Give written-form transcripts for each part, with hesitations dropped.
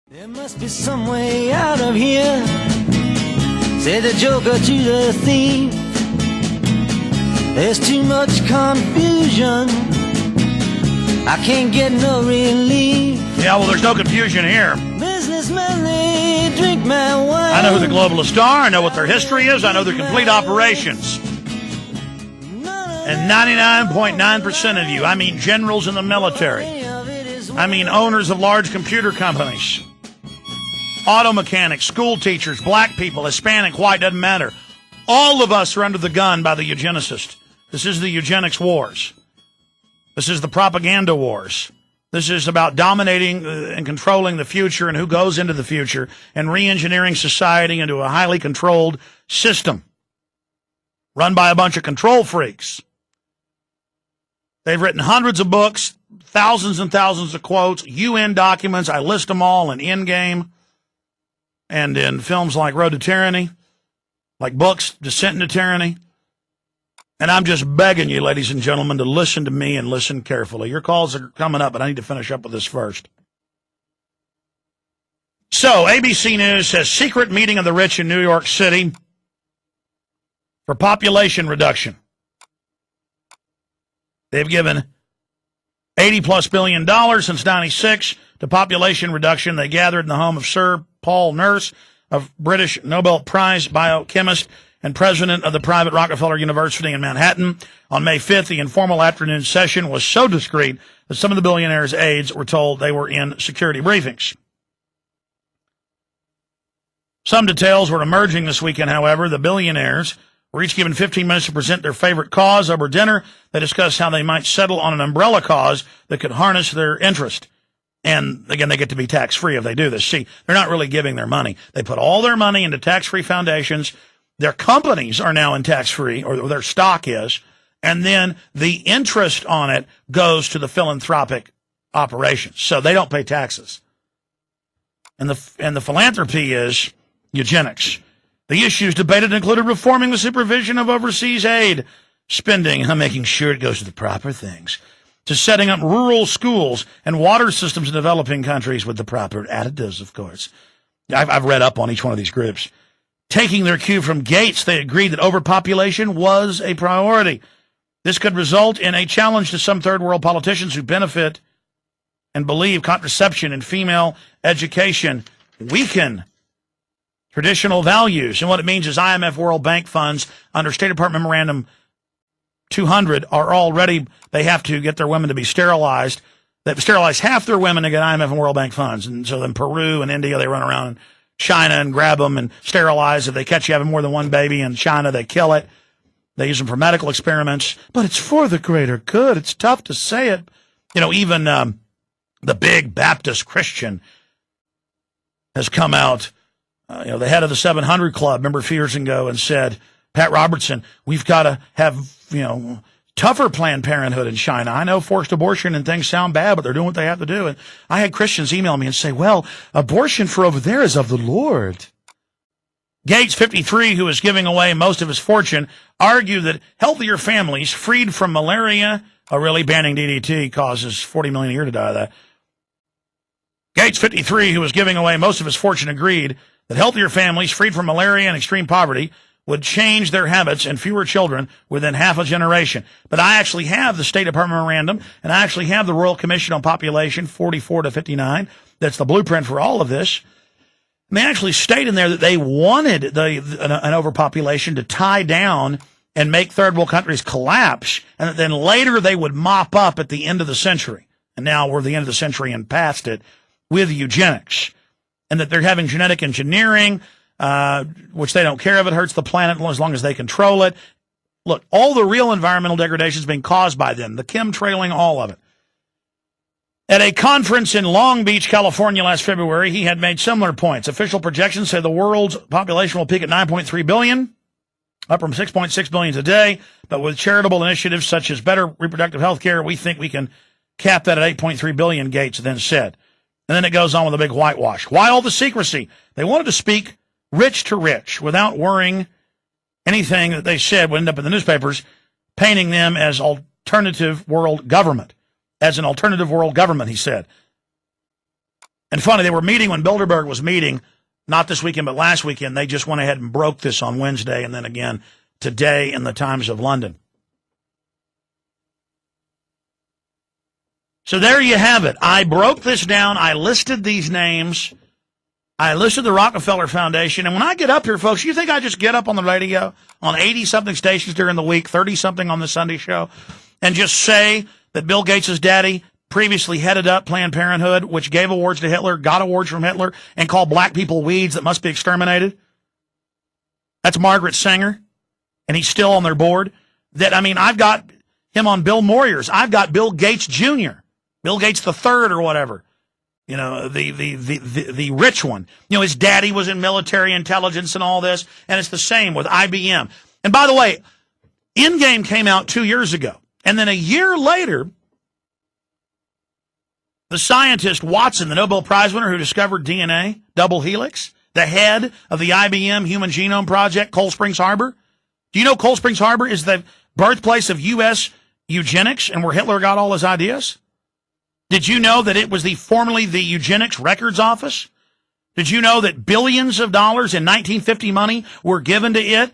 There must be some way out of here, say the joker to the thief. There's too much confusion, I can't get no relief. Yeah, well, there's no confusion here. Businessmen, they drink my wine. I know who the globalists are, I know what their history is, I know their complete operations. And 99.9% of you, I mean generals in the military, I mean owners of large computer companies, auto mechanics, school teachers, black people, Hispanic, white, doesn't matter. All of us are under the gun by the eugenicists. This is the eugenics wars. This is the propaganda wars. This is about dominating and controlling the future and who goes into the future and re-engineering society into a highly controlled system run by a bunch of control freaks. They've written hundreds of books, thousands and thousands of quotes, UN documents. I list them all in Endgame and in films like Road to Tyranny, like books, Descent into Tyranny. And I'm just begging you, ladies and gentlemen, to listen to me and listen carefully. Your calls are coming up, but I need to finish up with this first. So, ABC News says secret meeting of the rich in New York City for population reduction. They've given $80+ billion since '96 to population reduction. They gathered in the home of Sir Paul Nurse, a British Nobel Prize biochemist and president of the private Rockefeller University in Manhattan. On May 5th, the informal afternoon session was so discreet that some of the billionaires' aides were told they were in security briefings. Some details were emerging this weekend, however. The billionaires were each given 15 minutes to present their favorite cause. Over dinner, they discussed how they might settle on an umbrella cause that could harness their interest. And, again, they get to be tax-free if they do this. See, they're not really giving their money. They put all their money into tax-free foundations. Their companies are now in tax-free, or their stock is, and then the interest on it goes to the philanthropic operations. So they don't pay taxes. And the philanthropy is eugenics. The issues debated included reforming the supervision of overseas aid spending and making sure it goes to the proper things, to setting up rural schools and water systems in developing countries with the proper additives, of course. I've read up on each one of these groups. Taking their cue from Gates, they agreed that overpopulation was a priority. This could result in a challenge to some third world politicians who benefit and believe contraception and female education weaken traditional values. And what it means is IMF World Bank funds under State Department Memorandum 200 are already, they have to get their women to be sterilized. They've sterilized half their women to get IMF and World Bank funds. And so in Peru and India, they run around in China and grab them and sterilize. If they catch you having more than one baby in China, they kill it. They use them for medical experiments. But it's for the greater good. It's tough to say it. You know, even the big Baptist Christian has come out. The head of the 700 Club, remember a few years ago, and said, Pat Robertson, we've got to have, tougher Planned Parenthood in China. I know forced abortion and things sound bad, but they're doing what they have to do. And I had Christians email me and say, well, abortion for over there is of the Lord. Gates, 53, who is giving away most of his fortune, argued that healthier families freed from malaria, really banning DDT causes $40 million a year to die of that. Gates, 53, who was giving away most of his fortune, agreed that healthier families freed from malaria and extreme poverty would change their habits and fewer children within half a generation. But I actually have the State Department memorandum, and I actually have the Royal Commission on Population 44 to 59. That's the blueprint for all of this. And they actually state in there that they wanted an overpopulation to tie down and make third world countries collapse, and that then later they would mop up at the end of the century. And now we're at the end of the century and past it with eugenics. And that they're having genetic engineering, which they don't care if it hurts the planet as long as they control it. Look, all the real environmental degradation is being caused by them, the chemtrailing, all of it. At a conference in Long Beach, California last February, he had made similar points. Official projections say the world's population will peak at 9.3 billion, up from 6.6 billion today. But with charitable initiatives such as better reproductive health care, we think we can cap that at 8.3 billion, Gates then said. And then it goes on with a big whitewash. Why all the secrecy? They wanted to speak rich to rich without worrying anything that they said would end up in the newspapers, painting them as alternative world government. As an alternative world government, he said. And funny, they were meeting when Bilderberg was meeting, not this weekend, but last weekend. They just went ahead and broke this on Wednesday and then again today in the Times of London. So there you have it. I broke this down. I listed these names. I listed the Rockefeller Foundation. And when I get up here, folks, you think I just get up on the radio on 80-something stations during the week, 30-something on the Sunday show, and just say that Bill Gates' daddy previously headed up Planned Parenthood, which gave awards to Hitler, got awards from Hitler, and called black people weeds that must be exterminated? That's Margaret Sanger, and he's still on their board. I've got him on Bill Moyers. I've got Bill Gates Jr., Bill Gates the third or whatever. The rich one. His daddy was in military intelligence and all this, and it's the same with IBM. And by the way, Endgame came out 2 years ago, and then a year later, the scientist Watson, the Nobel Prize winner who discovered DNA, double helix, the head of the IBM Human Genome Project, Cold Springs Harbor. Do you know Cold Springs Harbor is the birthplace of U.S. eugenics and where Hitler got all his ideas? Did you know that it was formerly the Eugenics Records Office? Did you know that billions of dollars in 1950 money were given to it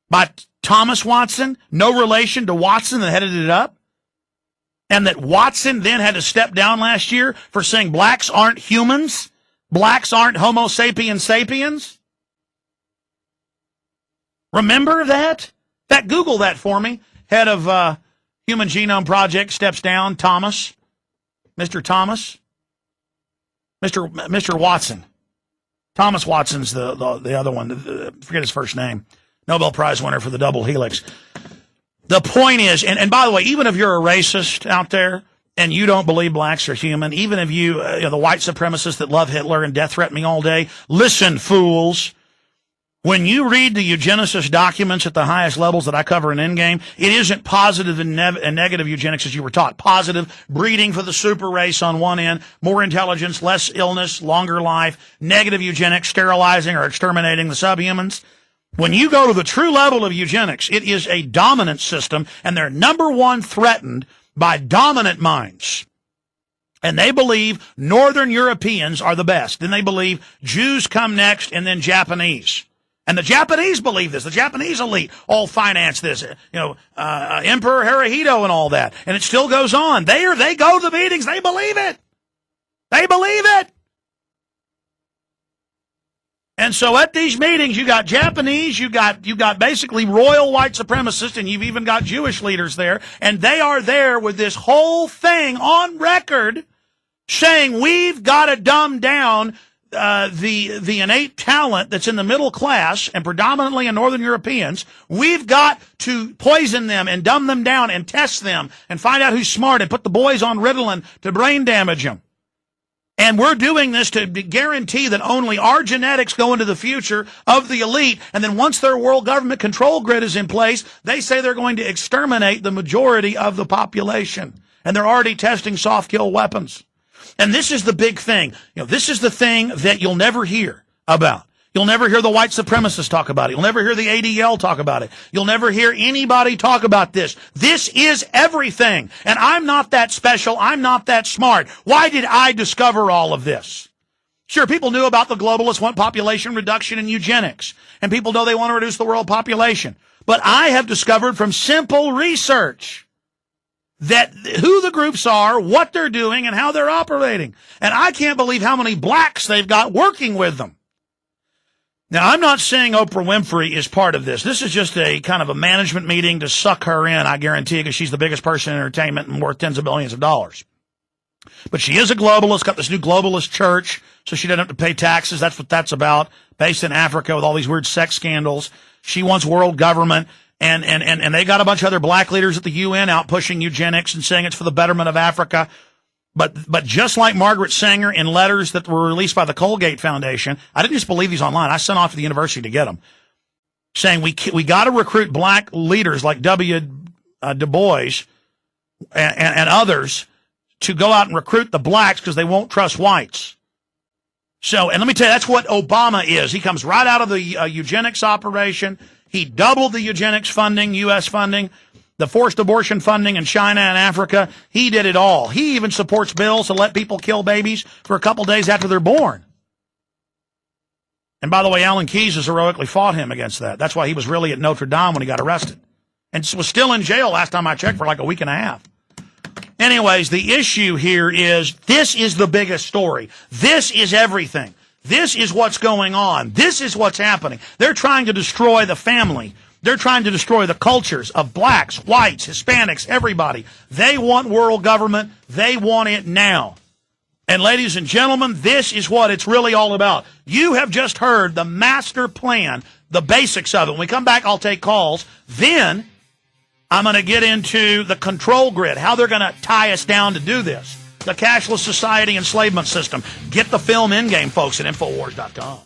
by Thomas Watson, no relation to Watson that headed it up? And that Watson then had to step down last year for saying blacks aren't humans? Blacks aren't Homo sapiens sapiens? Remember that? Google that for me. Head of Human Genome Project steps down, Thomas. Mr. Watson. Thomas Watson's the other one. Forget his first name. Nobel Prize winner for the double helix. The point is, and by the way, even if you're a racist out there and you don't believe blacks are human, even if you, the white supremacists that love Hitler and death threaten me all day, listen, fools. When you read the eugenicist documents at the highest levels that I cover in Endgame, it isn't positive and negative eugenics as you were taught. Positive, breeding for the super race on one end, more intelligence, less illness, longer life. Negative eugenics, sterilizing or exterminating the subhumans. When you go to the true level of eugenics, it is a dominant system, and they're number one threatened by dominant minds. And they believe Northern Europeans are the best. Then they believe Jews come next, and then Japanese. And the Japanese believe this. The Japanese elite all finance this. Emperor Hirohito and all that. And it still goes on. They go to the meetings. They believe it. They believe it. And so at these meetings, you got Japanese, you got basically royal white supremacists, and you've even got Jewish leaders there. And they are there with this whole thing on record saying we've got to dumb down the innate talent that's in the middle class and predominantly in Northern Europeans. We've got to poison them and dumb them down and test them and find out who's smart and put the boys on Ritalin to brain damage them. And we're doing this to guarantee that only our genetics go into the future of the elite. And then once their world government control grid is in place, they say they're going to exterminate the majority of the population. And they're already testing soft kill weapons. And this is the big thing. This is the thing that you'll never hear about. You'll never hear the white supremacists talk about it. You'll never hear the ADL talk about it. You'll never hear anybody talk about this. This is everything. And I'm not that special. I'm not that smart. Why did I discover all of this? Sure, people knew about the globalists want population reduction and eugenics. And people know they want to reduce the world population. But I have discovered from simple research that who the groups are, what they're doing, and how they're operating. And I can't believe how many blacks they've got working with them. Now, I'm not saying Oprah Winfrey is part of this. This is just a kind of a management meeting to suck her in, I guarantee, because she's the biggest person in entertainment and worth tens of billions of dollars. But she is a globalist, got this new globalist church, so she doesn't have to pay taxes. That's what that's about, based in Africa with all these weird sex scandals. She wants world government, and they got a bunch of other black leaders at the UN out pushing eugenics and saying it's for the betterment of Africa. But just like Margaret Sanger in letters that were released by the Colgate Foundation, I didn't just believe these online. I sent off to the university to get them, saying we got to recruit black leaders like W. Du Bois and others to go out and recruit the blacks because they won't trust whites. So, and let me tell you, that's what Obama is. He comes right out of the eugenics operation. He doubled the eugenics funding, U.S. funding. the forced abortion funding in China and Africa. He did it all. He even supports bills to let people kill babies for a couple days after they're born. And by the way, Alan Keyes has heroically fought him against that. That's why he was really at Notre Dame when he got arrested. And was still in jail last time I checked for like a week and a half. Anyways, the issue here is this is the biggest story. This is everything. This is what's going on. This is what's happening. They're trying to destroy the family. They're trying to destroy the cultures of blacks, whites, Hispanics, everybody. They want world government. They want it now. And ladies and gentlemen, this is what it's really all about. You have just heard the master plan, the basics of it. When we come back, I'll take calls. Then I'm going to get into the control grid, how they're going to tie us down to do this. The cashless society enslavement system. Get the film Endgame, folks, at Infowars.com.